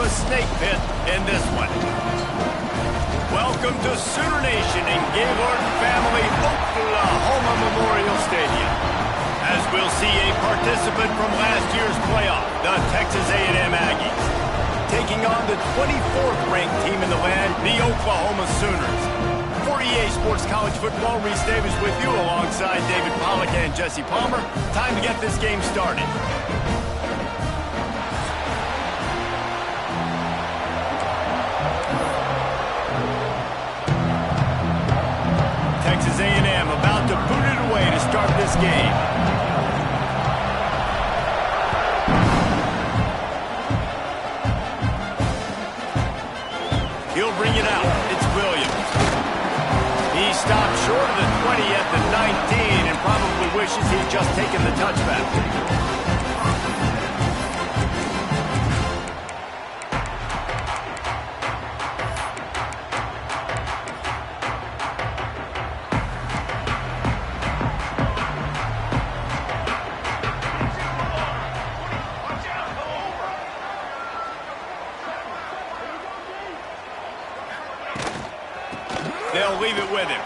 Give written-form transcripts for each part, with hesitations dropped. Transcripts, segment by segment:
a snake pit in this one. Welcome to Sooner Nation in Gaylord Family Oklahoma Memorial Stadium. As we'll see a participant from last year's playoff, the Texas A&M Aggies, taking on the 24th ranked team in the land, the Oklahoma Sooners. For EA Sports College Football, Reese Davis with you alongside David Pollack and Jesse Palmer. Time to get this game started. Texas A&M about to boot it away to start this game. He'll bring it out. It's Williams. He stopped short of the 20 at the 19 and probably wishes he'd just taken the touchback. They'll leave it with him.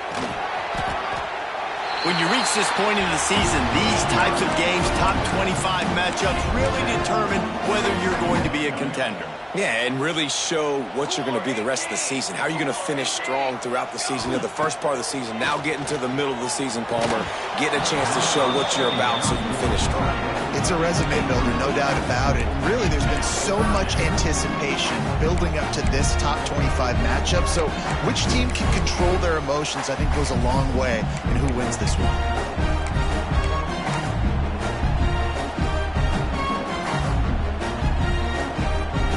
When you reach this point in the season, these types of games, top 25 matchups, really determine whether you're going to be a contender. Yeah, and really show what you're going to be the rest of the season. How are you going to finish strong throughout the season? You know, the first part of the season, now getting to the middle of the season, Palmer, getting a chance to show what you're about so you can finish strong. It's a resume builder, no doubt about it. And really, there's been so much anticipation building up to this top 25 matchup. So which team can control their emotions, I think, goes a long way in who wins this one.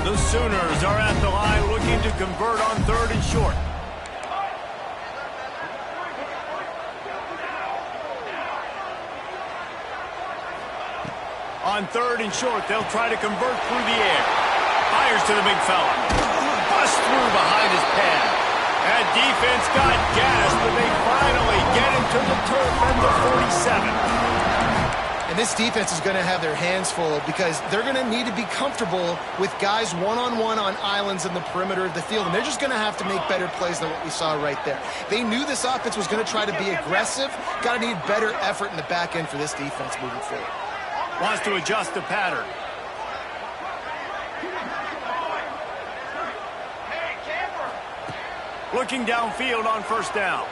The Sooners are at the line looking to convert on 3rd and short. On 3rd and short, they'll try to convert through the air. Fires to the big fella. Bust through behind his pad. That defense got gas, but they finally get him to the turf at the 47. And this defense is going to have their hands full because they're going to need to be comfortable with guys one-on-one on islands in the perimeter of the field. And they're just going to have to make better plays than what we saw right there. They knew this offense was going to try to be aggressive. Got to need better effort in the back end for this defense moving forward. Wants to adjust the pattern. Looking downfield on 1st down.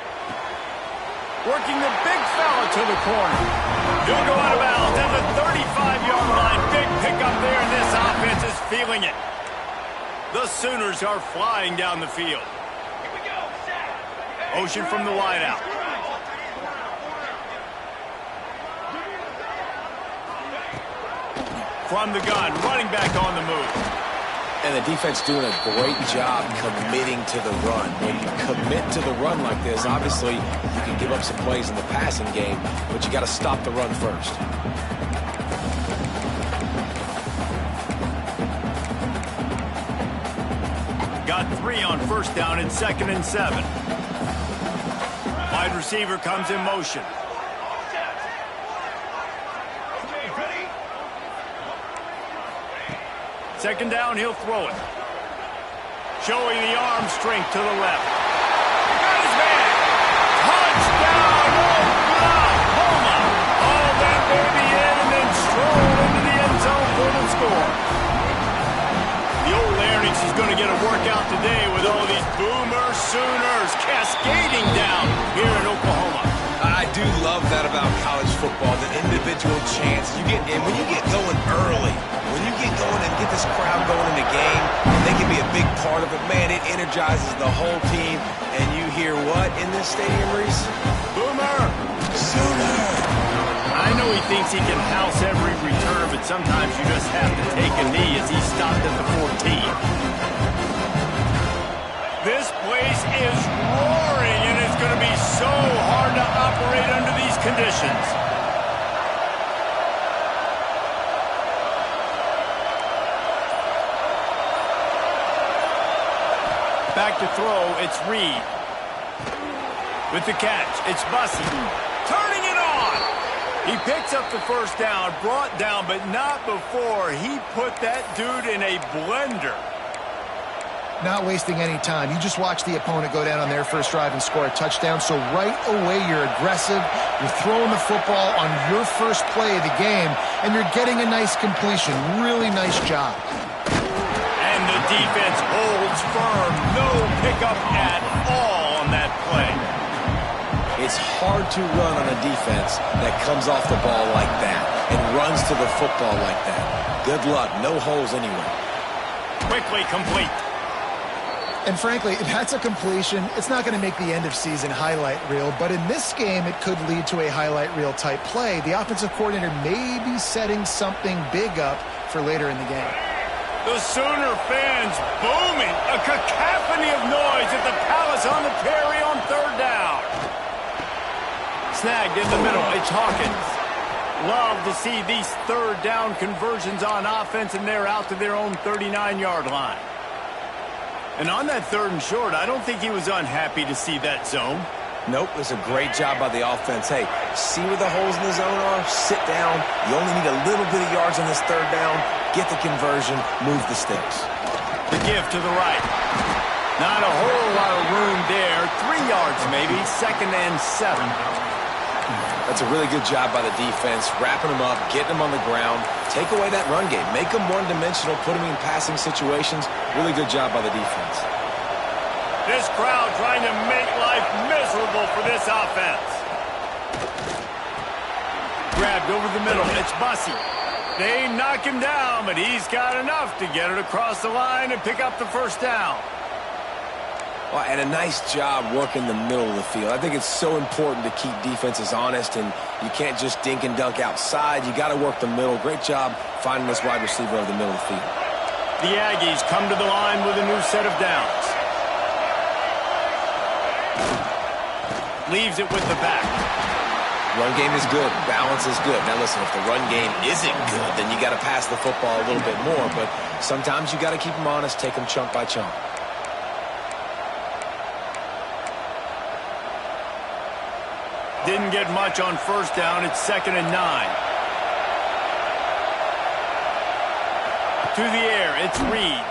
Working the big fella to the corner. He'll go out of bounds at the 35-yard line. Big pickup there, and this offense is feeling it. The Sooners are flying down the field. Motion from the wideout. From the gun, running back on the move. And the defense doing a great job committing to the run. When you commit to the run like this, obviously you can give up some plays in the passing game, but you got to stop the run first. Got 3 on 1st down and 2nd and 7. Wide receiver comes in motion. Second down, he'll throw it. Showing the arm strength to the left. Got his man. Touchdown, Oklahoma. All that baby in and then stroll into the end zone for the score. The old Larynx is going to get a workout today with all these Boomer Sooners cascading down here in Oklahoma. I do love that about college football, the individual chance you get in. When you get going early, when you get going and get this crowd going in the game, and they can be a big part of it, man, it energizes the whole team. And you hear what in this stadium, Reese? Boomer! Sooner! I know he thinks he can house every return, but sometimes you just have to take a knee as he stopped at the 14. This place is roaring, and it's going to be so hard to operate under these conditions. Back to throw, it's Reed. With the catch, it's Bussey. Turning it on! He picks up the 1st down, brought down, but not before he put that dude in a blender. not wasting any time. You just watch the opponent go down on their first drive and score a touchdown. So right away, you're aggressive. You're throwing the football on your first play of the game, and you're getting a nice completion. Really nice job. And the defense holds firm. No pickup at all on that play. It's hard to run on a defense that comes off the ball like that and runs to the football like that. Good luck. No holes anywhere. Quickly complete. And frankly, if that's a completion, it's not going to make the end-of-season highlight reel. But in this game, it could lead to a highlight reel type play. The offensive coordinator may be setting something big up for later in the game. The Sooner fans booming. A cacophony of noise at the Palace on the Prairie on third down. Snagged in the middle. It's Hawkins. Love to see these third down conversions on offense, and they're out to their own 39-yard line. And on that third and short, I don't think he was unhappy to see that zone. Nope, it was a great job by the offense. Hey, see where the holes in the zone are? Sit down. You only need a little bit of yards on this third down. Get the conversion. Move the sticks. The give to the right. Not a whole lot of room there. 3 yards maybe. 2nd and 7. That's a really good job by the defense, wrapping them up, getting them on the ground. Take away that run game. Make them one-dimensional, put them in passing situations. Really good job by the defense. This crowd trying to make life miserable for this offense. Grabbed over the middle. It's Bussey. They knock him down, but he's got enough to get it across the line and pick up the first down. Well, and a nice job working the middle of the field. I think it's so important to keep defenses honest, and you can't just dink and dunk outside. You got to work the middle. Great job finding this wide receiver over the middle of the field. The Aggies come to the line with a new set of downs. Leaves it with the back. Run game is good. Balance is good. Now, listen, if the run game isn't good, then you got to pass the football a little bit more, but sometimes you got to keep them honest, take them chunk by chunk. Didn't get much on first down. It's 2nd and 9. To the air, it's Reed.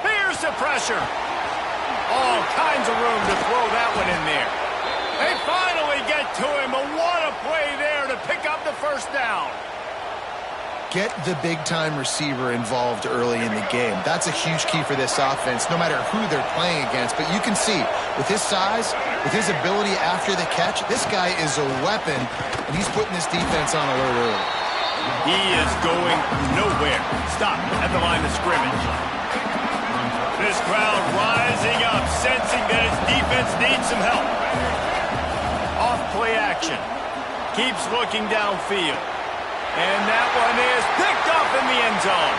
Here's the pressure. All kinds of room to throw that one in there. They finally get to him, but what a play there to pick up the first down. Get the big-time receiver involved early in the game. That's a huge key for this offense, no matter who they're playing against. But you can see, with his size, with his ability after the catch, this guy is a weapon, and he's putting this defense on alert early. He is going nowhere. Stop at the line of scrimmage. This crowd rising up, sensing that his defense needs some help. Off play action. Keeps looking downfield. And that one is picked up in the end zone.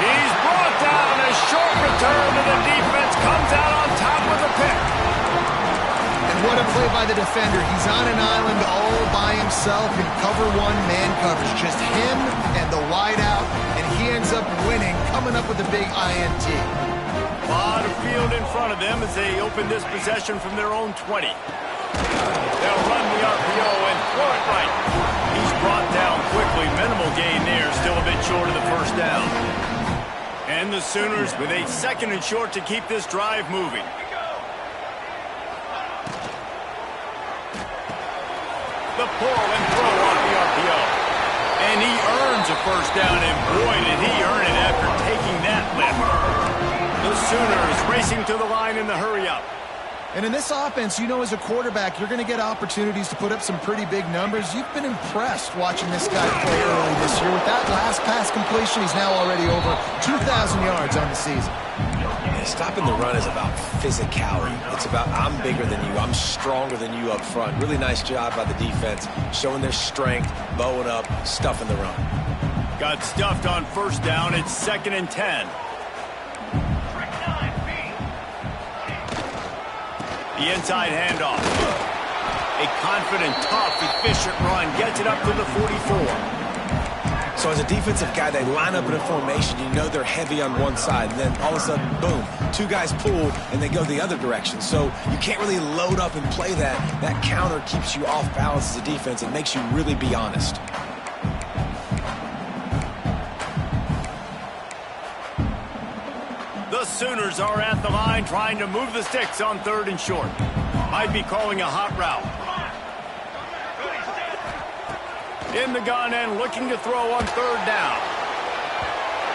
He's brought down. A short return to the defense comes out on top with a pick. And what a play by the defender. He's on an island all by himself in cover one man coverage. Just him and the wide out, and he ends up winning, coming up with a big INT. A lot of field in front of them as they open this possession from their own 20. They'll run the RPO and throw it right. He's brought down quickly. Minimal gain there. Still a bit short of the first down. And the Sooners with a 2nd and short to keep this drive moving. The pull and throw on the RPO. And he earns a first down, and boy, did he earn it after taking that lift. The Sooners racing to the line in the hurry-up. And in this offense, you know, as a quarterback, you're going to get opportunities to put up some pretty big numbers. You've been impressed watching this guy play early this year. With that last pass completion, he's now already over 2,000 yards on the season. Yeah, stopping the run is about physicality. It's about I'm bigger than you. I'm stronger than you up front. Really nice job by the defense, showing their strength, bowing up, stuffing the run. Got stuffed on first down. It's 2nd and 10. The inside handoff. A confident, tough, efficient run. Gets it up to the 44. So as a defensive guy, they line up in a formation. You know they're heavy on one side. And then all of a sudden, boom, 2 guys pull, and they go the other direction. So you can't really load up and play that. That counter keeps you off balance as a defense. It makes you really be honest. The Sooners are at the line trying to move the sticks on 3rd and short. Might be calling a hot route. In the gun and looking to throw on 3rd down.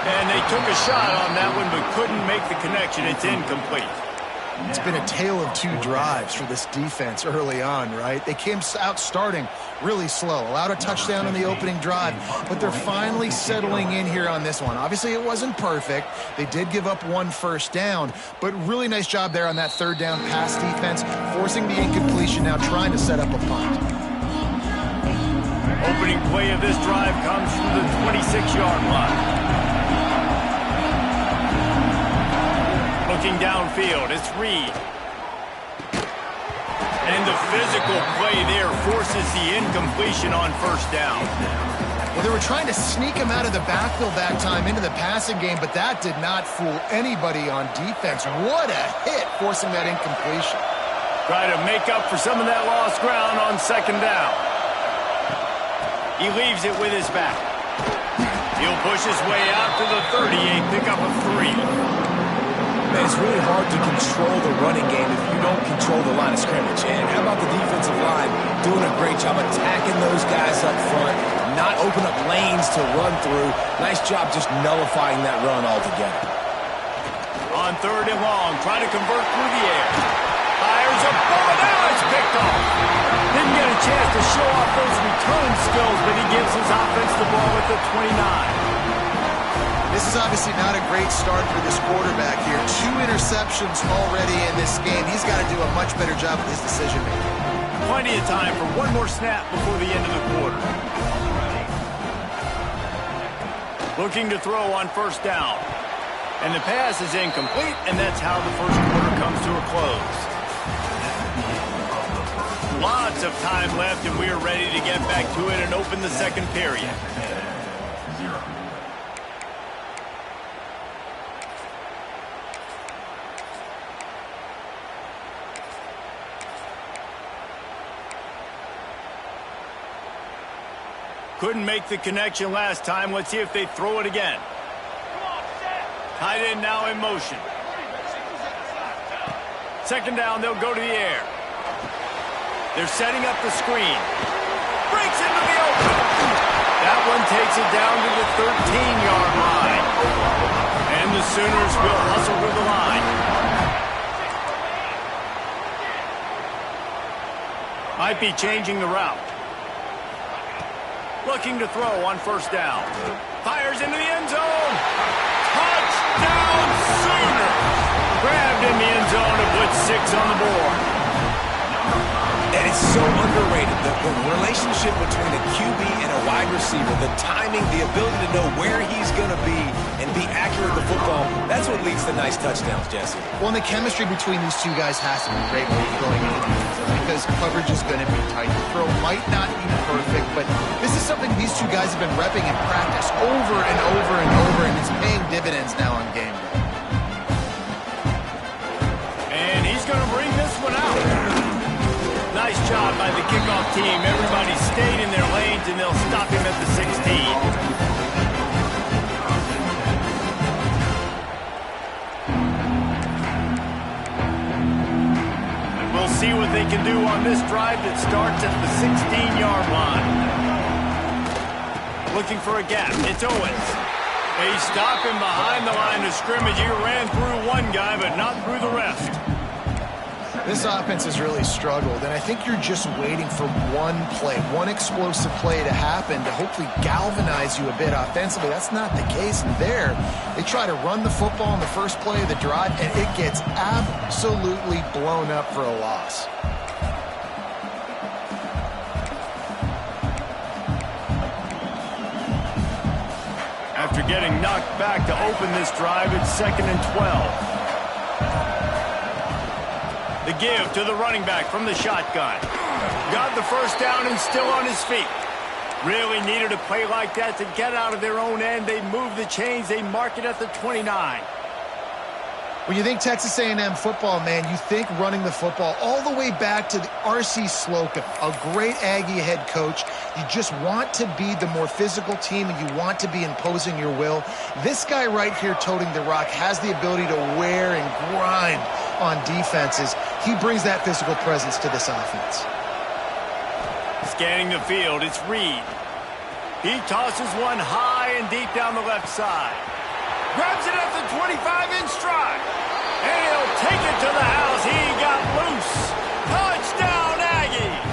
And they took a shot on that one but couldn't make the connection. It's incomplete. It's been a tale of 2 drives for this defense early on, right? They came out starting really slow, allowed a touchdown on the opening drive, but they're finally settling in here on this one. Obviously, it wasn't perfect. They did give up 1 first down, but really nice job there on that 3rd down pass defense, forcing the incompletion, now trying to set up a punt. Opening play of this drive comes from the 26-yard line. Looking downfield, it's Reed. And the physical play there forces the incompletion on 1st down. Well, they were trying to sneak him out of the backfield that time into the passing game, but that did not fool anybody on defense. What a hit, forcing that incompletion. Try to make up for some of that lost ground on 2nd down. He leaves it with his back. He'll push his way out to the 38, pick up a 3. Man, it's really hard to control the running game if you don't control the line of scrimmage. And how about the defensive line doing a great job attacking those guys up front, not open up lanes to run through. Nice job just nullifying that run altogether. On 3rd and long, trying to convert through the air. Fires a bullet, now it's picked off. Didn't get a chance to show off those return skills, but he gives his offense the ball at the 29. This is obviously not a great start for this quarterback here. 2 interceptions already in this game. He's got to do a much better job with his decision-making. Plenty of time for 1 more snap before the end of the quarter. Looking to throw on 1st down. And the pass is incomplete, and that's how the 1st quarter comes to a close. Lots of time left, and we are ready to get back to it and open the 2nd period. Couldn't make the connection last time. Let's see if they throw it again. Tight end now in motion. 2nd down, they'll go to the air. They're setting up the screen. Breaks into the open. That one takes it down to the 13-yard line. And the Sooners will hustle to the line. Might be changing the route. Looking to throw on 1st down. Fires into the end zone. Touchdown, Sooners! Grabbed in the end zone to put 6 on the board. And it's so underrated, the relationship between a QB and a wide receiver, the timing, the ability to know where he's going to be and be accurate with the football, that's what leads to nice touchdowns, Jesse. Well, and the chemistry between these 2 guys has to be great when you're throwing into the end zone because coverage is going to be tight. The throw might not be perfect, but this is something these 2 guys have been repping in practice over and over and over, and it's paying dividends now on game day. And he's going to bring this one out. Nice job by the kickoff team. Everybody stayed in their lanes, and they'll stop him at the 16. We'll see what they can do on this drive that starts at the 16-yard line. Looking for a gap. It's Owens. They stop him behind the line of scrimmage. He ran through one guy, but not through the rest. This offense has really struggled, and I think you're just waiting for one play, one explosive play to happen to hopefully galvanize you a bit offensively. That's not the case there. They try to run the football on the first play of the drive, and it gets absolutely blown up for a loss. After getting knocked back to open this drive, it's 2nd and 12. The give to the running back from the shotgun. Got the 1st down and still on his feet. Really needed a play like that to get out of their own end. They move the chains. They mark it at the 29. When you think Texas A&M football, man, you think running the football all the way back to the R.C. Slocum, a great Aggie head coach. You just want to be the more physical team, and you want to be imposing your will. This guy right here toting the rock has the ability to wear and grind on defenses. He brings that physical presence to this offense. Scanning the field, it's Reed. He tosses one high and deep down the left side. Grabs it at the 25-inch stride. And he'll take it to the house. He got loose. Touchdown, Aggies.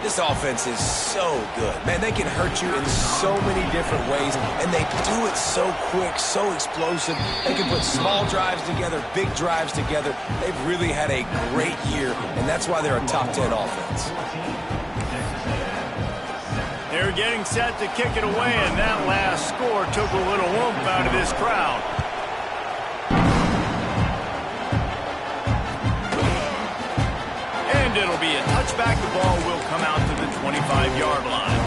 This offense is so good. Man, they can hurt you in so many different ways, and they do it so quick, so explosive. They can put small drives together, big drives together. They've really had a great year, and that's why they're a top 10 offense. They're getting set to kick it away, and that last score took a little oomph out of this crowd. And it'll be a touchback. The ball will come out to the 25-yard line.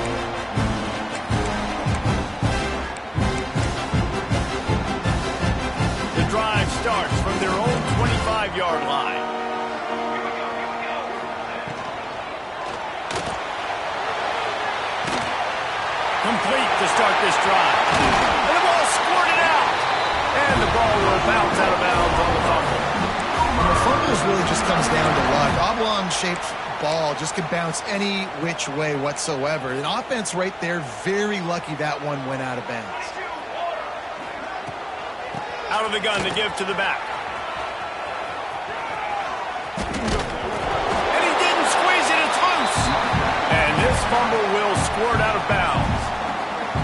The drive starts from their own 25-yard line. Complete to start this drive. And the ball squirted out. And the ball will bounce out of bounds on the fumble. The fumbles really just comes down to luck. Oblong-shaped ball just can bounce any which way whatsoever. An offense right there, very lucky that one went out of bounds. Out of the gun to give to the back. And he didn't squeeze it. It's loose. And this fumble will squirt out of bounds.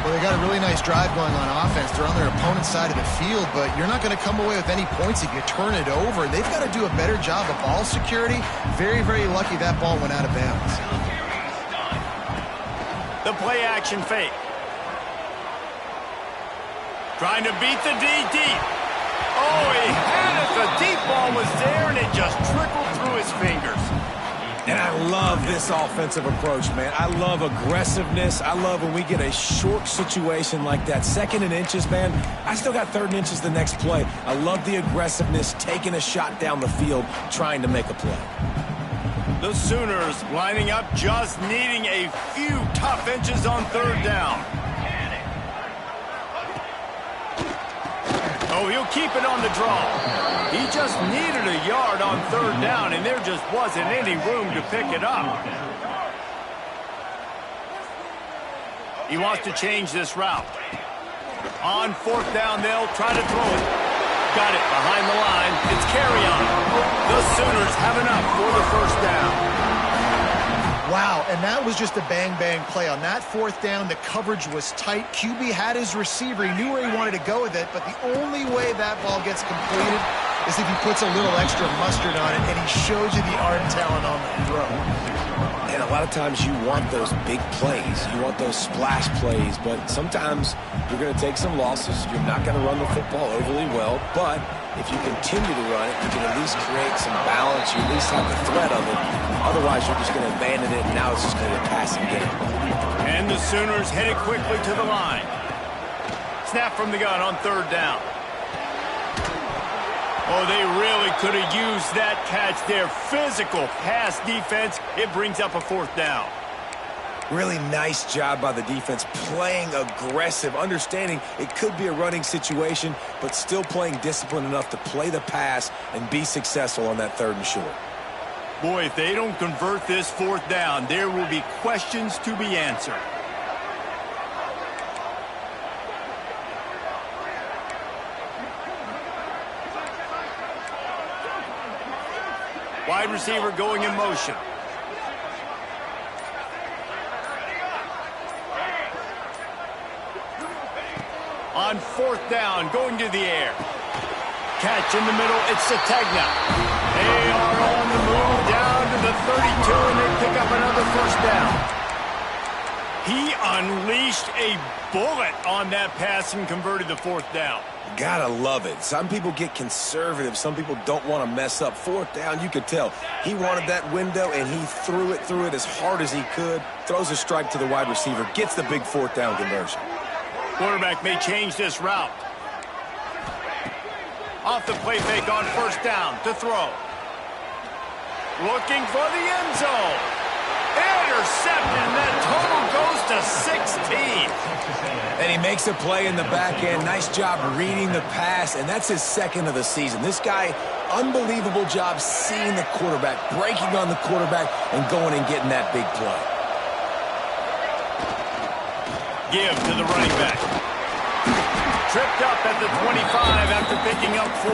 Well, they got a really nice drive going on offense. They're on their opponent's side of the field, but you're not going to come away with any points if you turn it over. They've got to do a better job of ball security. Very, very lucky that ball went out of bounds. The play-action fake. Trying to beat the D deep. Oh, he had it. The deep ball was there, and it just trickled through his fingers. And I love this offensive approach, man. I love aggressiveness. I love when we get a short situation like that. 2nd and inches, man. I still got 3rd and inches the next play. I love the aggressiveness, taking a shot down the field, trying to make a play. The Sooners lining up, just needing a few tough inches on 3rd down. Oh, he'll keep it on the draw. He just needed a yard on 3rd down, and there just wasn't any room to pick it up. He wants to change this route. On 4th down, they'll try to throw it. Got it behind the line. It's carry on. The Sooners have enough for the 1st down. Wow, and that was just a bang-bang play. On that 4th down, the coverage was tight. QB had his receiver. He knew where he wanted to go with it, but the only way that ball gets completed is if he puts a little extra mustard on it, and he shows you the arm talent on the throw. And a lot of times you want those big plays. You want those splash plays, but sometimes you're going to take some losses. You're not going to run the football overly well, but if you continue to run it, you can at least create some balance. You at least have the threat of it. Otherwise, you're just going to abandon it, and now it's just going to be a passing game. And the Sooners headed quickly to the line. Snap from the gun on 3rd down. Oh, they really could have used that catch there. Physical pass defense. It brings up a 4th down. Really nice job by the defense, playing aggressive, understanding it could be a running situation, but still playing disciplined enough to play the pass and be successful on that 3rd and short. Boy, if they don't convert this 4th down, there will be questions to be answered. Wide receiver going in motion. On 4th down, going to the air. Catch in the middle, it's Sategna. They are on the move down to the 32, and they pick up another 1st down. He unleashed a bullet on that pass and converted the 4th down. Gotta love it. Some people get conservative. Some people don't want to mess up. 4th down, you could tell. He wanted that window, and he threw it as hard as he could. Throws a strike to the wide receiver. Gets the big 4th down conversion. Quarterback may change this route. Off the play fake on first down to throw. Looking for the end zone. Intercepted, and that total goes to 16. And he makes a play in the back end. Nice job reading the pass, and that's his second of the season. This guy, unbelievable job seeing the quarterback, breaking on the quarterback, and going and getting that big play. Give to the running back. Tripped up at the 25 after picking up 4.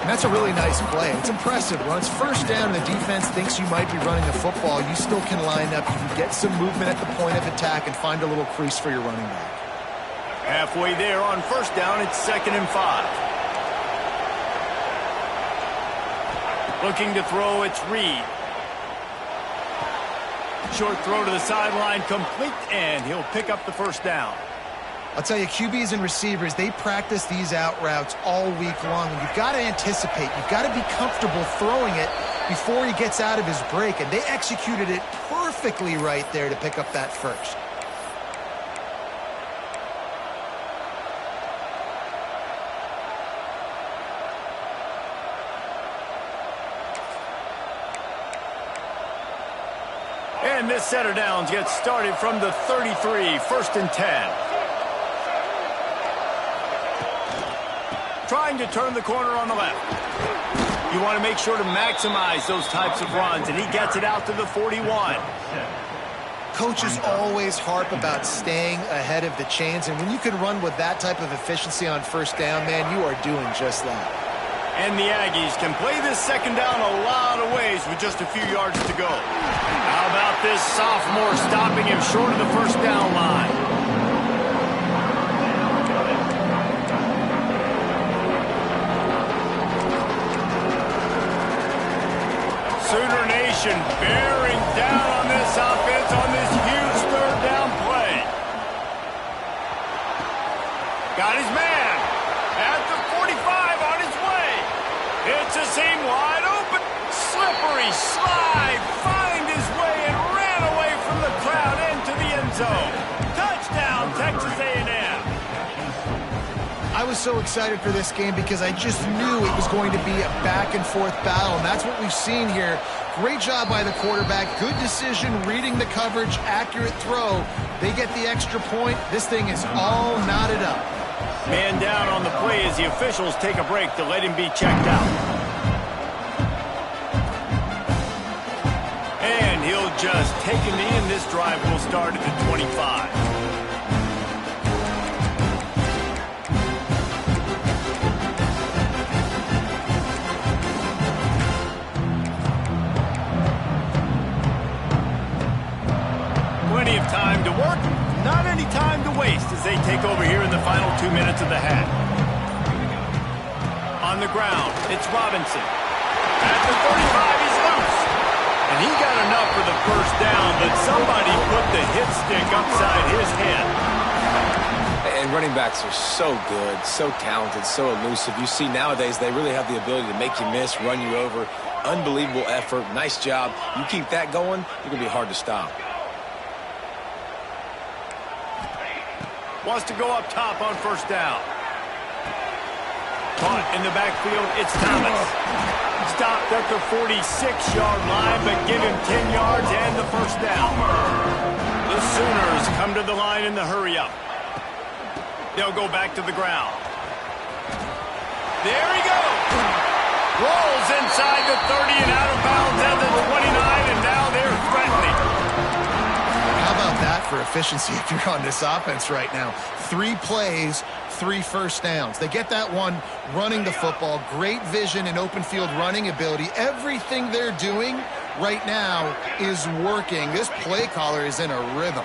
And that's a really nice play. It's impressive. When it's first down and the defense thinks you might be running the football, you still can line up. You can get some movement at the point of attack and find a little crease for your running back. Halfway there on first down, it's 2nd and 5. Looking to throw, it's Reed. Short throw to the sideline, complete, and he'll pick up the first down. I'll tell you, QBs and receivers, they practice these out routes all week long. And you've got to anticipate. You've got to be comfortable throwing it before he gets out of his break. And they executed it perfectly right there to pick up that first. And this set of downs gets started from the 33, 1st and 10. Trying to turn the corner on the left. You want to make sure to maximize those types of runs, and he gets it out to the 41. Coaches always harp about staying ahead of the chains, and when you can run with that type of efficiency on first down, man, you are doing just that. And the Aggies can play this second down a lot of ways with just a few yards to go. How about this sophomore stopping him short of the first down line? Sooner Nation bearing down on this offense on this huge 3rd down play. Got his man at the 45 on his way. It's a seam wide open. Slippery slide. Find his way and ran away from the crowd into the end zone. Touchdown, Texas A&M. I was so excited for this game because I just knew it was going to be a back-and-forth battle, and that's what we've seen here. Great job by the quarterback. Good decision, reading the coverage, accurate throw. They get the extra point. This thing is all knotted up. Man down on the play as the officials take a break to let him be checked out. And he'll just take a knee, and this drive will start at the 25. Plenty of time to work, not any time to waste as they take over here in the final 2 minutes of the half. On the ground, it's Robinson. At the 35, he's loose. And he got enough for the first down, but somebody put the hit stick upside his head. And running backs are so good, so talented, so elusive. You see nowadays they really have the ability to make you miss, run you over. Unbelievable effort. Nice job. You keep that going, you're going to be hard to stop. Wants to go up top on first down. Caught in the backfield, it's Thomas. Stopped at the 46-yard line, but give him 10 yards and the first down. The Sooners come to the line in the hurry-up. They'll go back to the ground. There he goes. Rolls inside the 30 and out of bounds at the 29, and now they're threatening. How about that for efficiency if you're on this offense right now? 3 plays, 3 first downs. They get that one running the football. Great vision and open field running ability. Everything they're doing right now is working. This play caller is in a rhythm.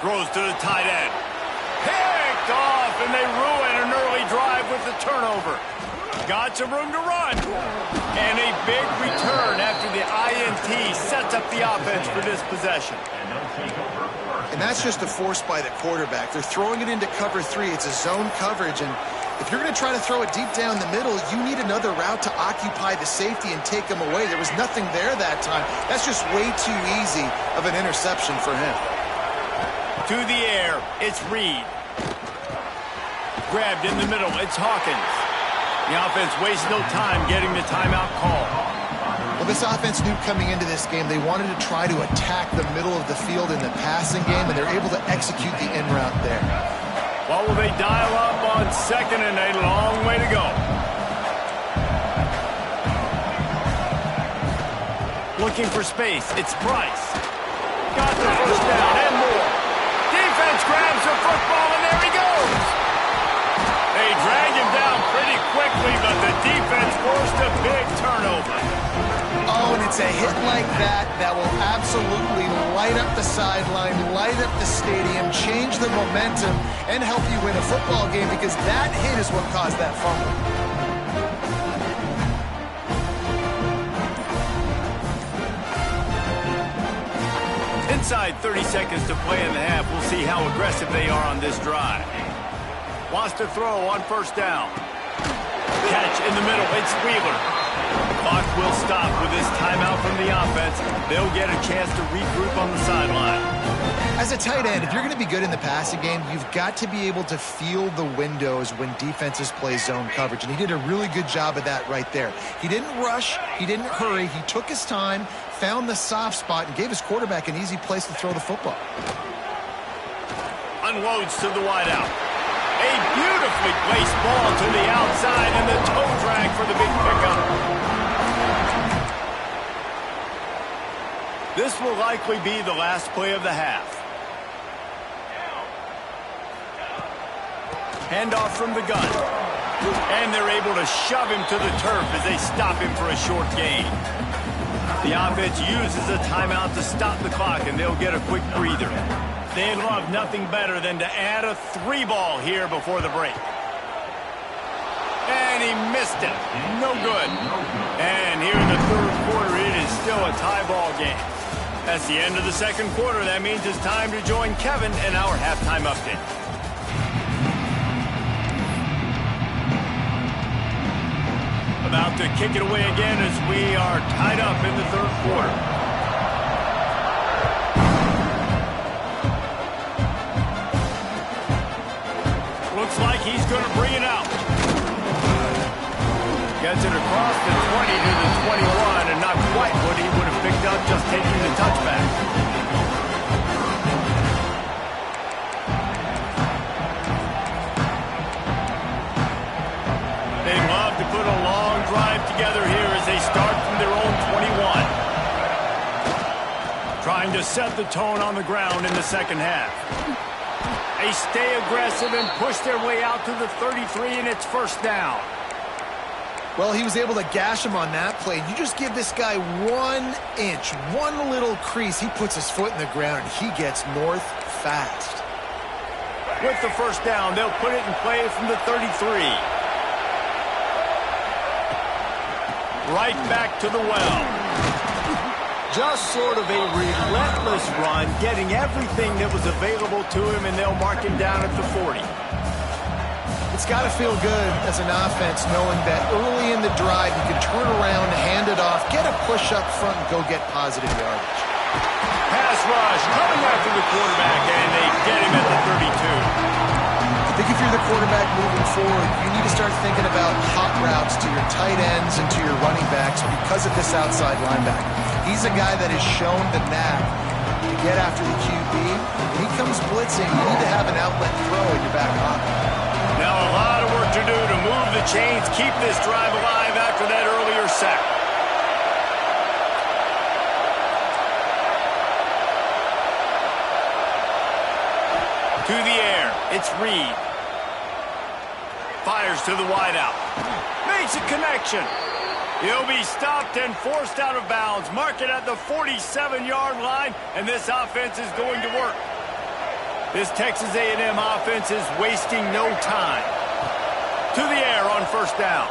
Throws to the tight end. Picked off, and they ruin an early drive with the turnover. Got some room to run. And a big return after the INT sets up the offense for this possession. And that's just a force by the quarterback. They're throwing it into cover 3. It's a zone coverage, and if you're going to try to throw it deep down the middle, you need another route to occupy the safety and take him away. There was nothing there that time. That's just way too easy of an interception for him. To the air, it's Reed. grabbed in the middle. It's Hawkins. The offense wastes no time getting the timeout call. Well, this offense knew coming into this game they wanted to try to attack the middle of the field in the passing game, and they're able to execute the in route there. Well, will they dial up on 2nd and a long way to go? Looking for space. It's Price. Got the first down and more. Defense grabs the football, and there he goes. They drag him down pretty quickly, but the defense forced a big turnover. Oh, and it's a hit like that that will absolutely light up the sideline, light up the stadium, change the momentum, and help you win a football game, because that hit is what caused that fumble. Inside 30 seconds to play in the half. We'll see how aggressive they are on this drive. Wants to throw on first down. Catch in the middle. It's Wheeler. Clock will stop with this timeout from the offense. They'll get a chance to regroup on the sideline. As a tight end, if you're going to be good in the passing game, you've got to be able to feel the windows when defenses play zone coverage, and he did a really good job of that right there. He didn't rush. He didn't hurry. He took his time, found the soft spot, and gave his quarterback an easy place to throw the football. Unloads to the wideout. A beautifully placed ball to the outside, and the toe drag for the big pickup. This will likely be the last play of the half. Handoff from the gun. And they're able to shove him to the turf as they stop him for a short gain. The offense uses a timeout to stop the clock, and they'll get a quick breather. They'd love nothing better than to add a 3-ball here before the break. And he missed it. No good. And here in the third quarter, it is still a tie ball game. That's the end of the second quarter. That means it's time to join Kevin in our halftime update. About to kick it away again as we are tied up in the third quarter. Looks like he's going to bring it out. Gets it across the 20 to the 21, and not quite what he would have picked up just taking the touchback. They love to put a long drive together here as they start from their own 21. Trying to set the tone on the ground in the second half. They stay aggressive and push their way out to the 33, and it's first down. Well, he was able to gash him on that play. You just give this guy 1 inch, one little crease, he puts his foot in the ground, and he gets north fast. With the first down, they'll put it in play from the 33. Right back to the well. Just sort of a relentless run, getting everything that was available to him, and they'll mark him down at the 40. It's got to feel good as an offense knowing that early in the drive you can turn around, hand it off, get a push up front, and go get positive yardage. Pass rush coming after the quarterback, and they get him at the 32. I think if you're the quarterback moving forward, you need to start thinking about hot routes to your tight ends and to your running backs because of this outside linebacker. He's a guy that has shown the knack to get after the QB. When he comes blitzing, you need to have an outlet throw in your back pocket. Now a lot of work to do to move the chains, keep this drive alive after that earlier sack. To the air, it's Reed. Fires to the wideout. Makes a connection. He'll be stopped and forced out of bounds. Mark it at the 47-yard line, and this offense is going to work. This Texas A&M offense is wasting no time. To the air on first down.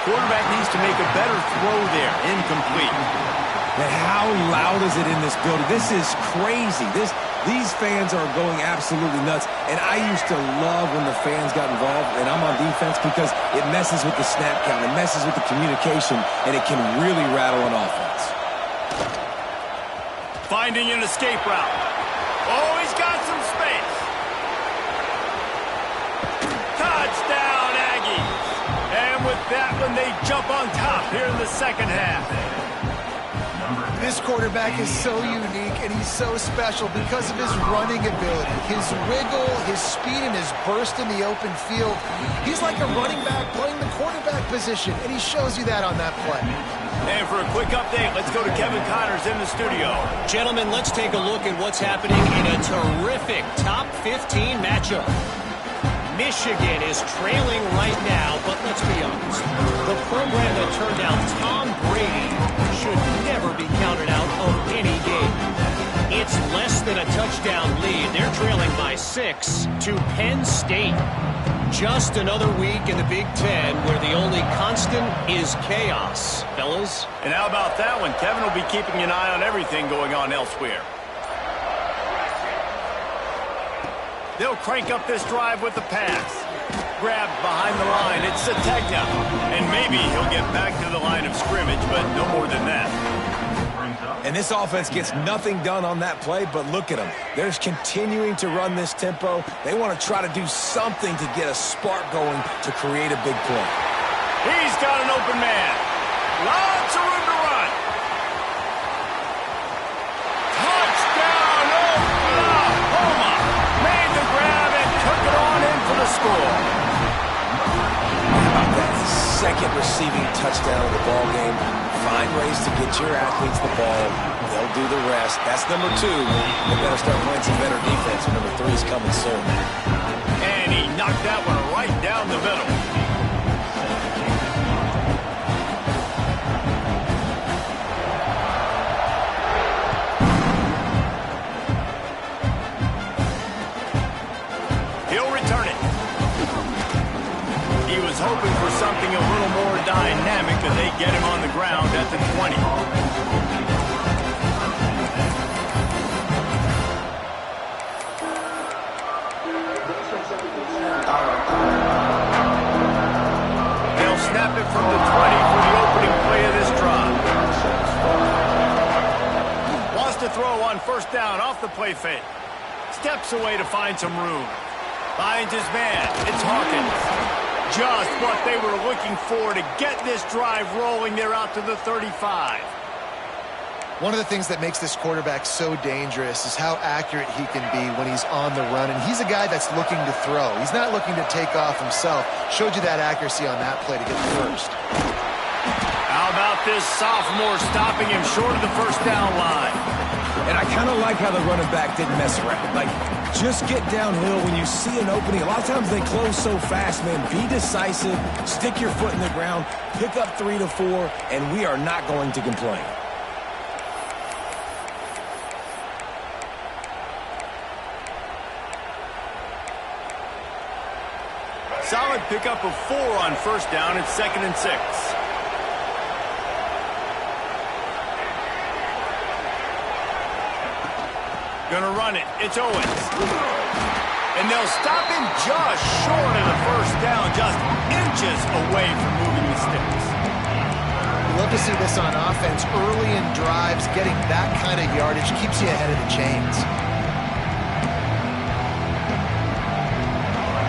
Quarterback needs to make a better throw there. Incomplete. Man, how loud is it in this building? This is crazy. These fans are going absolutely nuts. And I used to love when the fans got involved, and I'm on defense, because it messes with the snap count. It messes with the communication, and it can really rattle an offense. Finding an escape route. Oh, he's got some space. and they jump on top here in the second half. This quarterback is so unique and he's so special because of his running ability, his wiggle, his speed, and his burst in the open field. He's like a running back playing the quarterback position, and he shows you that on that play. And for a quick update, let's go to Kevin Connors in the studio. Gentlemen, let's take a look at what's happening in a terrific top 15 matchup. Michigan is trailing right now, but let's be honest. The program that turned out Tom Brady should never be counted out of any game. It's less than a touchdown lead. They're trailing by 6 to Penn State. Just another week in the Big Ten where the only constant is chaos, fellas. And how about that one? Kevin will be keeping an eye on everything going on elsewhere. They'll crank up this drive with the pass. Grabbed behind the line. It's Sategna. And maybe he'll get back to the line of scrimmage, but no more than that. And this offense gets nothing done on that play, but look at them. They're continuing to run this tempo. They want to try to do something to get a spark going to create a big play. He's got an open man. Lots of room to run. Touchdown, Oklahoma. Made the grab and took it on in for the score. How about that second receiving touchdown of the ball game? Find ways to get your athletes the ball. They'll do the rest. That's number 2. They better start playing some better defense. Number 3 is coming soon. And he knocked that one right down the middle. He'll return it. He was hoping for something a little more dynamic, and they get him on the ground at the 20. They'll snap it from the 20 for the opening play of this drive. Wants to throw on first down off the play fake. Steps away to find some room. Finds his man. It's Hawkins. Just what they were looking for to get this drive rolling. They're out to the 35. One of the things that makes this quarterback so dangerous is how accurate he can be when he's on the run. And he's a guy that's looking to throw. He's not looking to take off himself. Showed you that accuracy on that play to get the first. How about this sophomore stopping him short of the first down line? And I kind of like how the running back didn't mess around. Like, just get downhill when you see an opening. A lot of times they close so fast, man. Be decisive, stick your foot in the ground, pick up 3 to 4, and we are not going to complain. Solid pickup of 4 on first down. It's 2nd and 6. Gonna run it. It's Owens. And they'll stop him just short of the first down, just inches away from moving the sticks. You love to see this on offense. Early in drives, getting that kind of yardage keeps you ahead of the chains.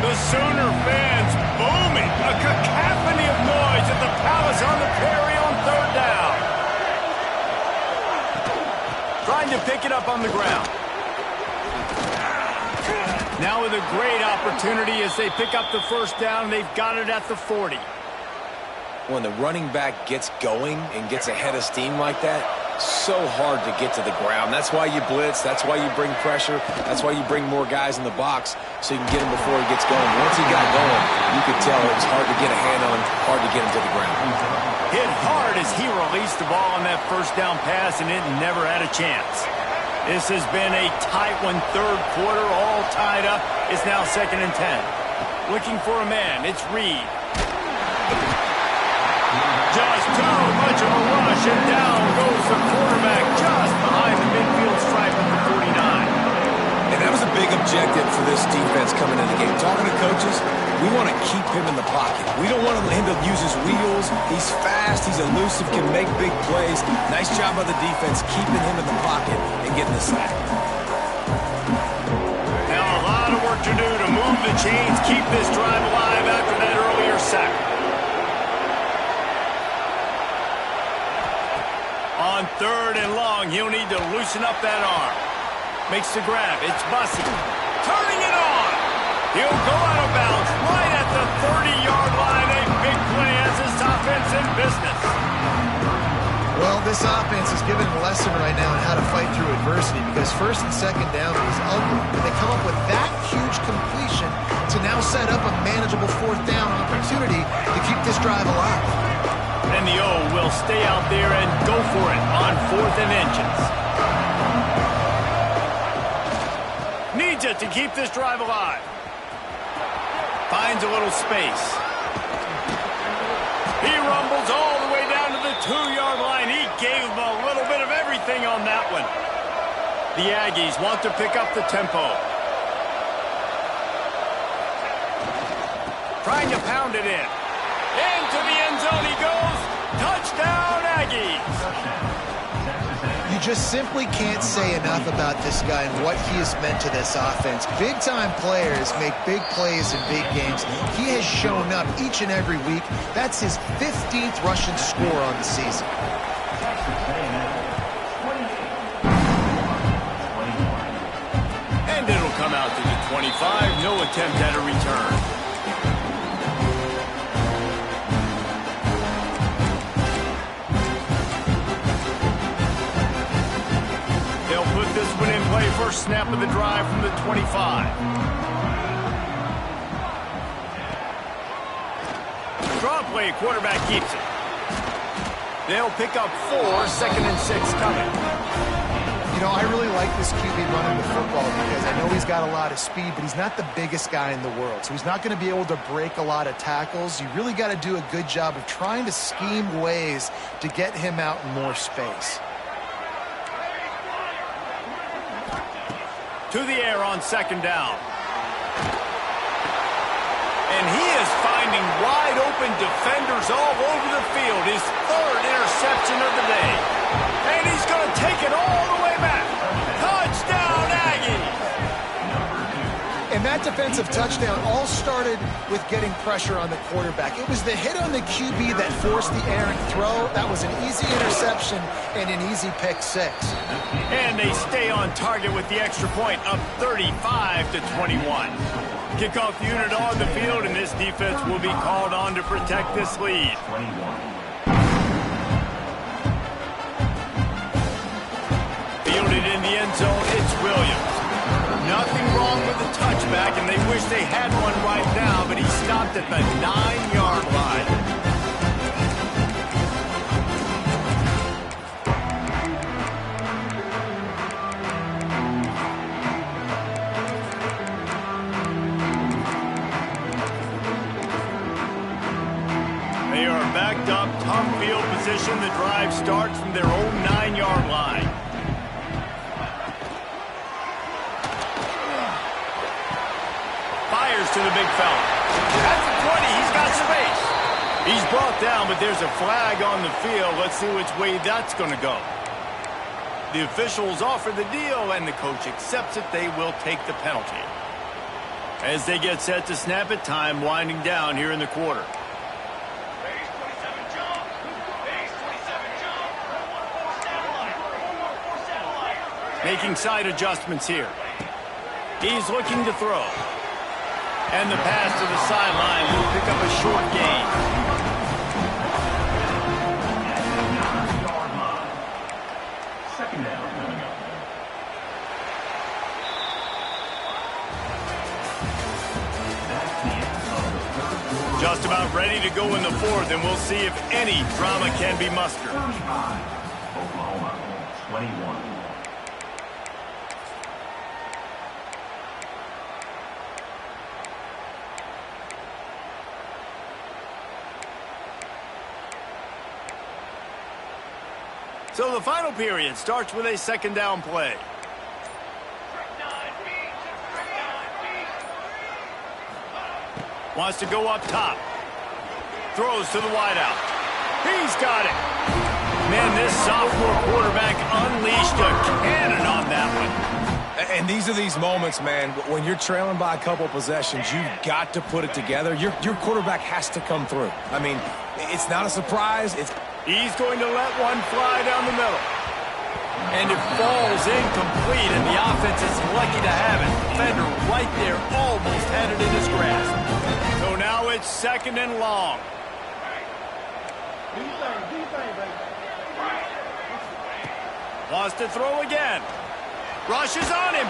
The Sooner fans booming. A cacophony of noise at the Palace on the Prairie on third down. Trying to pick it up on the ground. Now with a great opportunity as they pick up the first down. They've got it at the 40. When the running back gets going and gets ahead of steam like that, so hard to get to the ground. That's why you blitz. That's why you bring pressure. That's why you bring more guys in the box so you can get him before he gets going. Once he got going, you could tell it was hard to get a hand on him, hard to get him to the ground. Hit hard as he released the ball on that first down pass, and it never had a chance. This has been a tight one, third quarter, all tied up. It's now 2nd and 10. Looking for a man. It's Reed. Just too much of a rush, and down goes the quarterback just behind the midfield stripe at the 49. And that was a big objective for this defense coming into the game. Talking to coaches, we want to keep him in the pocket. We don't want him to use his wheels. He's fast, he's elusive, can make big plays. Nice job by the defense keeping him in the pocket and getting the sack. Now a lot of work to do to move the chains, keep this drive alive after that earlier sack. On 3rd and long, he'll need to loosen up that arm. Makes the grab. It's Bussey. Turning it on. He'll go out of bounds right at the 30-yard line. A big play as this offense in business. Well, this offense is giving a lesson right now on how to fight through adversity because 1st and 2nd down is ugly. But they come up with that huge completion to now set up a manageable 4th down opportunity to keep this drive alive. And the O will stay out there and go for it on 4th and inches. Needs it to keep this drive alive. Finds a little space. He rumbles all the way down to the 2-yard line. He gave him a little bit of everything on that one. The Aggies want to pick up the tempo. Trying to pound it in. Into the end zone he goes. Touchdown, Aggies. You just simply can't say enough about this guy and what he has meant to this offense. Big-time players make big plays in big games. He has shown up each and every week. That's his 15th rushing score on the season. And it'll come out to the 25. No attempt at a return. This one in play, first snap of the drive from the 25. Draw play, quarterback keeps it. They'll pick up 4, 2nd and 6 coming. You know, I really like this QB running the football because I know he's got a lot of speed, but he's not the biggest guy in the world. So he's not going to be able to break a lot of tackles. You really got to do a good job of trying to scheme ways to get him out in more space. To the air on 2nd down. And he is finding wide open defenders all over the field. His 3rd interception of the day. And he's going to take it all the way back. Touchdown, Aggies! And that defensive touchdown all started with getting pressure on the quarterback. It was the hit on the QB that forced the errant throw. That was an easy interception and an easy pick 6. And they stay on target with the extra point, up 35-21. Kickoff unit on the field, and this defense will be called on to protect this lead. Fielded in the end zone, it's Williams. Nothing wrong with the touchback, and they wish they had one right now, but he stopped at the 9-yard line. They are backed up, tough field position. The drive starts from their own 9-yard line. Fires to the big fella. At the 20, he's got space. He's brought down, but there's a flag on the field. Let's see which way that's going to go. The officials offer the deal, and the coach accepts it. They will take the penalty. As they get set to snap it, time winding down here in the quarter. Making side adjustments here. He's looking to throw. And the pass to the sideline will pick up a short gain. Second down. Just about ready to go in the 4th, and we'll see if any drama can be mustered. Oklahoma, 21. So the final period starts with a 2nd down play. Wants to go up top. Throws to the wideout. He's got it. Man, this sophomore quarterback unleashed a cannon on that one. And these are these moments, man, when you're trailing by a couple possessions, you've got to put it together. Your quarterback has to come through. I mean, it's not a surprise. He's going to let one fly down the middle. And it falls incomplete, and the offense is lucky to have it. Defender right there almost had it in his grasp. So now it's 2nd and long. Wants to throw again. Rushes on him.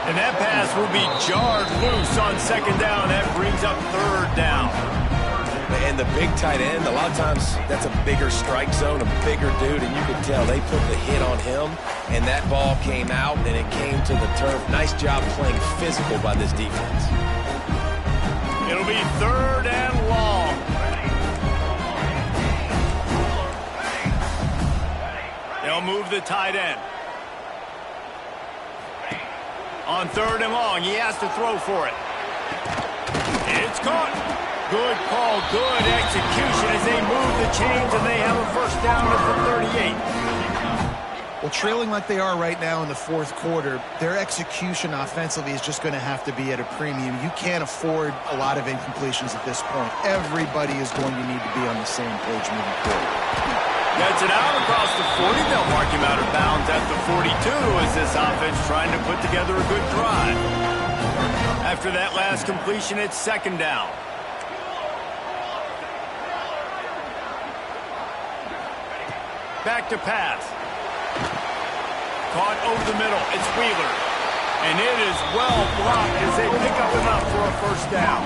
And that pass will be jarred loose on 2nd down. That brings up 3rd down. And the big tight end, a lot of times that's a bigger strike zone, a bigger dude, and you can tell they put the hit on him, and that ball came out, and it came to the turf. Nice job playing physical by this defense. It'll be 3rd and long. They'll move the tight end. On 3rd and long, he has to throw for it. It's caught. Good call, good execution as they move the chains, and they have a 1st down at the 38. Well, trailing like they are right now in the 4th quarter, their execution offensively is just going to have to be at a premium. You can't afford a lot of incompletions at this point. Everybody is going to need to be on the same page moving forward. Gets it out across the 40. They'll mark him out of bounds at the 42 as this offense trying to put together a good drive. After that last completion, it's 2nd down. Back to pass. Caught over the middle. It's Wheeler. And it is well blocked as they pick up enough for a 1st down.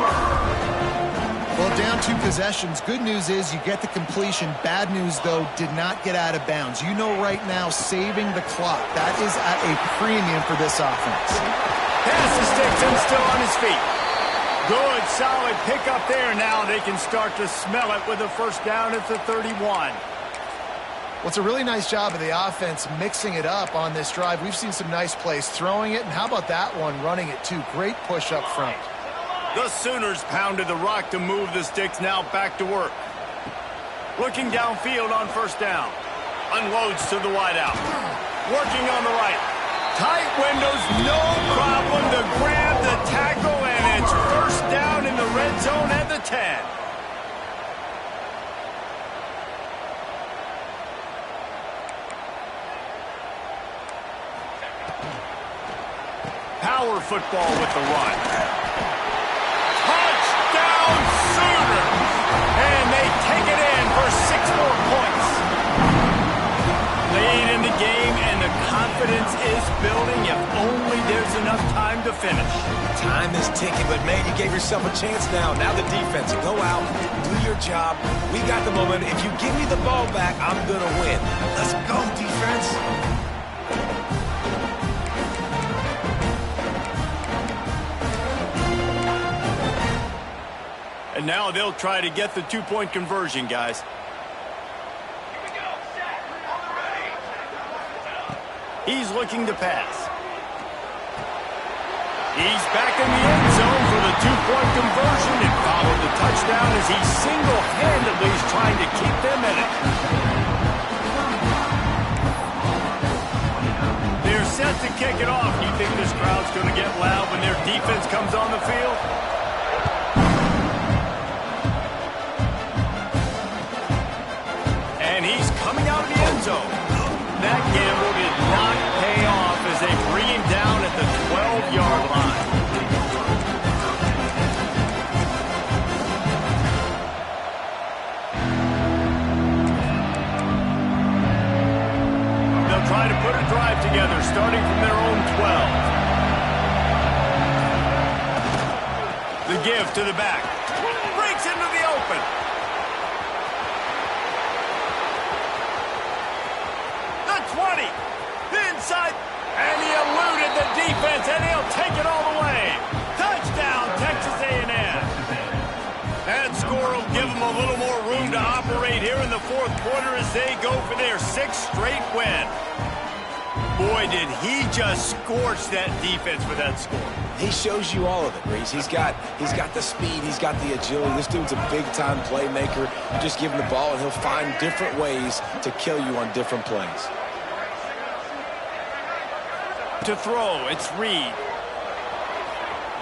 Well, down 2 possessions. Good news is you get the completion. Bad news, though, did not get out of bounds. You know right now, saving the clock. That is at a premium for this offense. Pass the sticks and still on his feet. Good, solid pickup there. Now they can start to smell it with a 1st down at the 31. Well, it's a really nice job of the offense mixing it up on this drive. We've seen some nice plays throwing it, and how about that one running it too? Great push up front. The Sooners pounded the rock to move the sticks, now back to work. Looking downfield on 1st down. Unloads to the wideout. Working on the right. Tight windows, no problem to grab the tackle, and it's 1st down in the red zone at the 10. Power football with the run. Touchdown Sooners! And they take it in for 6 more points. Late in the game, and the confidence is building if only there's enough time to finish. Time is ticking, but man, you gave yourself a chance now. Now the defense, go out, do your job. We got the moment. If you give me the ball back, I'm going to win. Let's go, defense. And now they'll try to get the 2-point conversion, guys. He's looking to pass. He's back in the end zone for the 2-point conversion and followed the touchdown as he single-handedly is trying to keep them in it. They're set to kick it off. Do you think this crowd's going to get loud when their defense comes on the field? And he's coming out of the end zone. That gamble did not pay off as they bring him down at the 12-yard line. They'll try to put a drive together, starting from their own 12. The give to the back. Breaks into the open. The 20. Inside. And he eluded the defense, and he'll take it all the way. Touchdown, Texas A&M. That score will give them a little more room to operate here in the 4th quarter as they go for their 6th straight win. Boy, did he just scorch that defense with that score. He shows you all of it, Reese. He's got the speed, he's got the agility. This dude's a big-time playmaker. You just give him the ball, and he'll find different ways to kill you on different plays. To throw, it's Reed.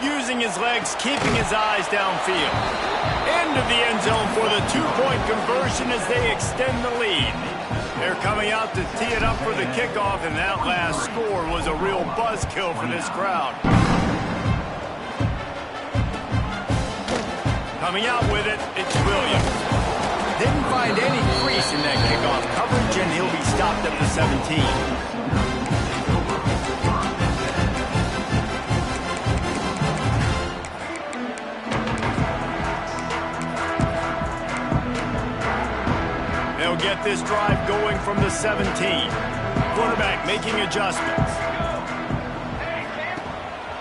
using his legs, keeping his eyes downfield. Into the end zone for the two-point conversion as they extend the lead. They're coming out to tee it up for the kickoff, and that last score was a real buzzkill for this crowd. Coming out with it, it's Williams. Didn't find any crease in that kickoff coverage, and he'll be stopped at the 17. They'll get this drive going from the 17. Quarterback making adjustments.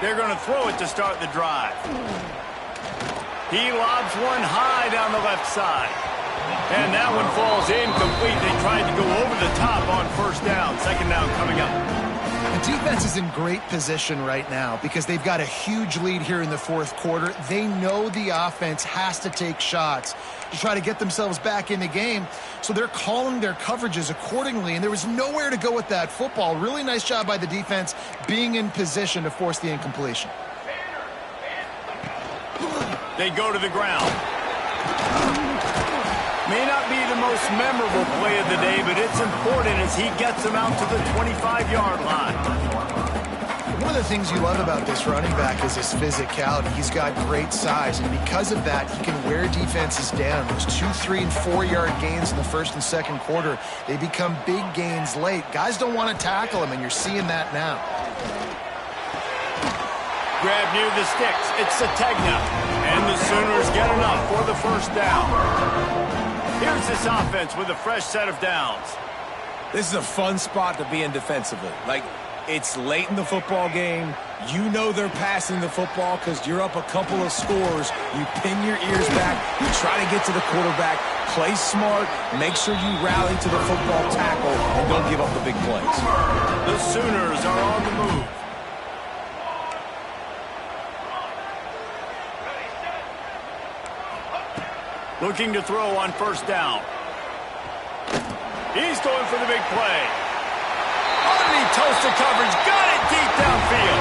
They're going to throw it to start the drive. He lobs one high down the left side. And that one falls incomplete. They tried to go over the top on first down. Second down coming up. The defense is in great position right now because they've got a huge lead here in the fourth quarter. They know the offense has to take shots to try to get themselves back in the game. So they're calling their coverages accordingly, and there was nowhere to go with that football. Really nice job by the defense being in position to force the incompletion. They go to the ground. May not be the most memorable play of the day, but it's important as he gets them out to the 25-yard line. One of the things you love about this running back is his physicality. He's got great size, and because of that, he can wear defenses down. Those 2, 3, and 4-yard gains in the first and second quarter, they become big gains late. Guys don't want to tackle him, and you're seeing that now. Grab near the sticks. It's Sategna. And the Sooners get enough for the first down. Here's this offense with a fresh set of downs. This is a fun spot to be in defensively. Like, it's late in the football game. You know they're passing the football because you're up a couple of scores. You pin your ears back. You try to get to the quarterback. Play smart. Make sure you rally to the football tackle and don't give up the big plays. The Sooners are on the move. Looking to throw on first down. He's going for the big play. Underneath toasted coverage. Got it deep downfield.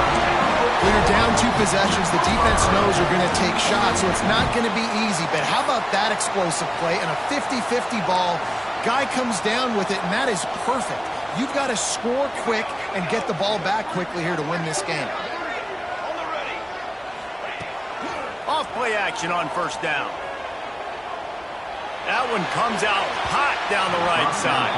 When you're down 2 possessions, the defense knows you're going to take shots, so it's not going to be easy. But how about that explosive play and a 50-50 ball? Guy comes down with it, and that is perfect. You've got to score quick and get the ball back quickly here to win this game. Off play action on first down. That one comes out hot down the right side.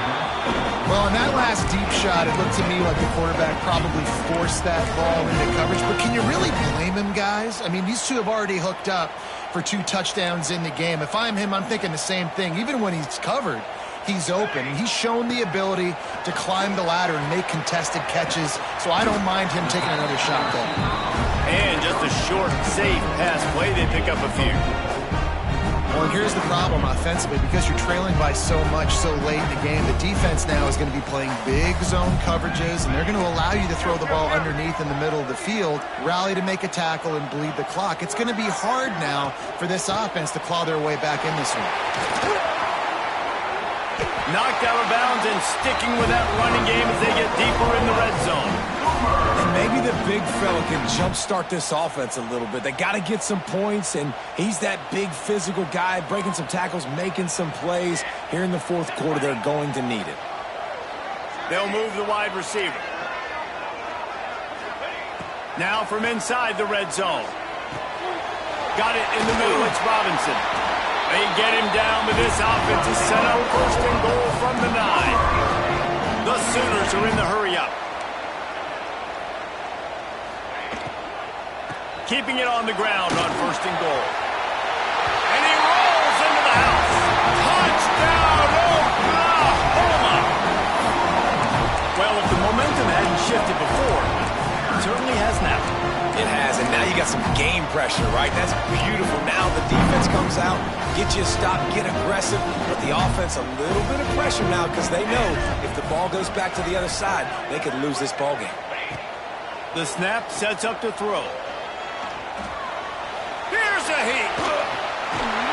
Well, in that last deep shot, it looked to me like the quarterback probably forced that ball into coverage. But can you really blame him, guys? I mean, these two have already hooked up for 2 touchdowns in the game. If I'm him, I'm thinking the same thing. Even when he's covered, he's open. And he's shown the ability to climb the ladder and make contested catches. So I don't mind him taking another shot there. And just a short, safe pass play. They pick up a few. Well, and here's the problem offensively. Because you're trailing by so much so late in the game, the defense now is going to be playing big zone coverages, and they're going to allow you to throw the ball underneath in the middle of the field, rally to make a tackle, and bleed the clock. It's going to be hard now for this offense to claw their way back in this one. Knocked out of bounds and sticking with that running game as they get deeper in the red zone. And maybe the big fella can jumpstart this offense a little bit. They got to get some points, and he's that big physical guy, breaking some tackles, making some plays. Here in the fourth quarter, they're going to need it. They'll move the wide receiver. Now from inside the red zone. Got it in the middle. It's Robinson. They get him down, but this offense is set up first and goal from the 9. The Sooners are in the hurry-up. Keeping it on the ground on first and goal. And he rolls into the house. Touchdown, Oklahoma! Well, if the momentum hadn't shifted before, it certainly has now. It has, and now you got some game pressure, right? That's beautiful. Now the defense comes out, get you a stop, get aggressive, but the offense a little bit of pressure now because they know if the ball goes back to the other side, they could lose this ball game. The snap sets up to throw. Here's a heat.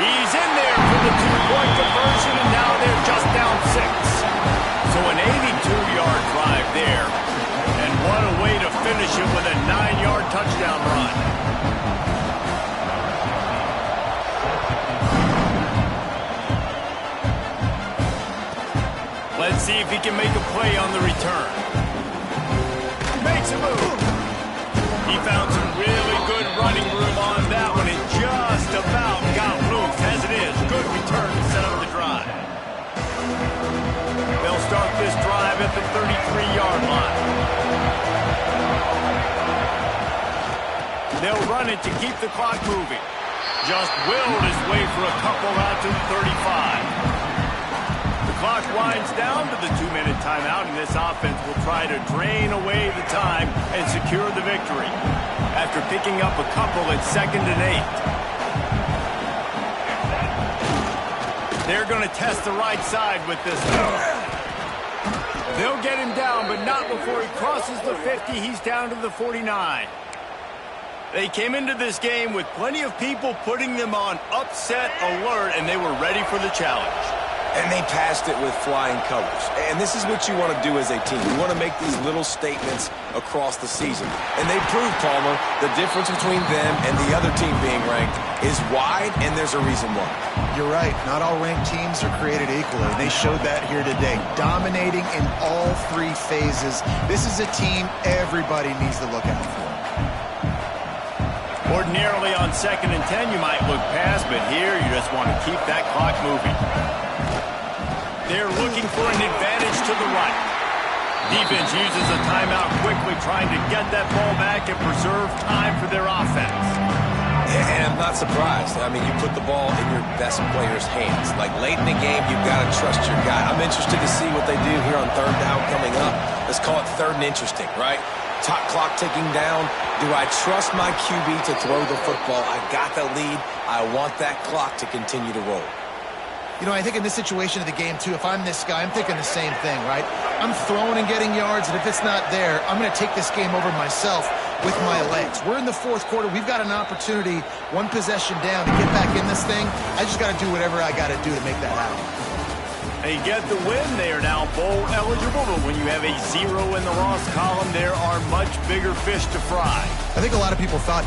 He's in there for the 2-point conversion, and now they're just down 6. So an 82-yard drive there. And what a way to finish it with a 9-yard touchdown run. see if he can make a play on the return. Makes a move. He found some really good running room on that one and just about got loose. As it is, good return to set up the drive. They'll start this drive at the 33-yard line. They'll run it to keep the clock moving. Just willed his way for a couple out to the 35. The clock winds down to the 2-minute timeout, and this offense will try to drain away the time and secure the victory. After picking up a couple at 2nd and 8. They're going to test the right side with this one. They'll get him down, but not before he crosses the 50. He's down to the 49. They came into this game with plenty of people putting them on upset alert, and they were ready for the challenge. And they passed it with flying colors. And this is what you want to do as a team. You want to make these little statements across the season. And they proved, Palmer, the difference between them and the other team being ranked is wide, and there's a reason why. You're right. Not all ranked teams are created equally. And they showed that here today, dominating in all 3 phases. This is a team everybody needs to look out for. Ordinarily on 2nd and 10, you might look past, but here you just want to keep that clock moving. They're looking for an advantage to the right. Defense uses a timeout quickly, trying to get that ball back and preserve time for their offense. And I'm not surprised. I mean, you put the ball in your best player's hands. Like, late in the game, you've got to trust your guy. I'm interested to see what they do here on 3rd down coming up. Let's call it 3rd and interesting, right? Top clock ticking down. Do I trust my QB to throw the football? I got the lead. I want that clock to continue to roll. You know, I think in this situation of the game, too, if I'm this guy, I'm thinking the same thing, right? I'm throwing and getting yards, and if it's not there, I'm going to take this game over myself with my legs. We're in the 4th quarter. We've got an opportunity, 1 possession down, to get back in this thing. I just got to do whatever I got to do to make that happen. They get the win. They are now bowl eligible, but when you have a 0 in the loss column, there are much bigger fish to fry. I think a lot of people thought they